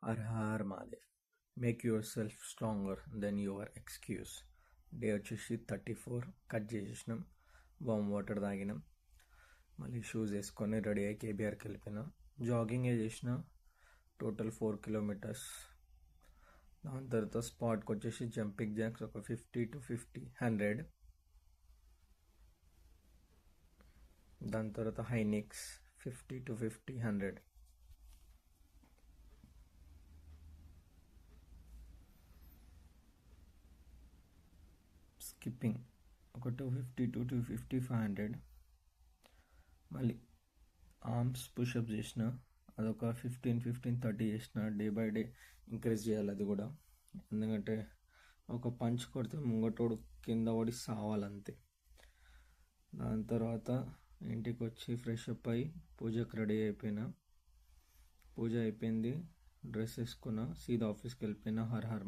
Her her Mahadev. Make your self stronger then your excuse. Day వచ్చేసి 34 cut చేసేసినాం. Warm water తాగినాం. మళ్ళీ shoes వేసుకొని ready అయ్యి కేబీఆర్కి వెళ్ళిపోయినా. జాగింగే చేసిన టోటల్ 4 కిలోమీటర్స్. దాని తర్వాత స్పాట్కి వచ్చేసి జంపింగ్ జాక్స్ ఒక 50 to 100. దాని తర్వాత హైనిక్స్ 50 to 100. స్కిప్పింగ్ ఒక 250 to 250, 500. మళ్ళీ ఆర్మ్స్ పుషప్ చేసిన అదొక 15, 30 చేసిన. డే బై డే ఇంక్రీజ్ చేయాలి అది కూడా, ఎందుకంటే ఒక పంచ్ కొడితే ముంగటోడు కింద పడి సావాలంతే. దాని తర్వాత ఇంటికి వచ్చి ఫ్రెష్ అప్ అయ్యి పూజకి రెడీ అయిపోయినా. పూజ అయిపోయింది, డ్రెస్ వేసుకున్నా, సీదా ఆఫీస్కి వెళ్ళిపోయినా. Her her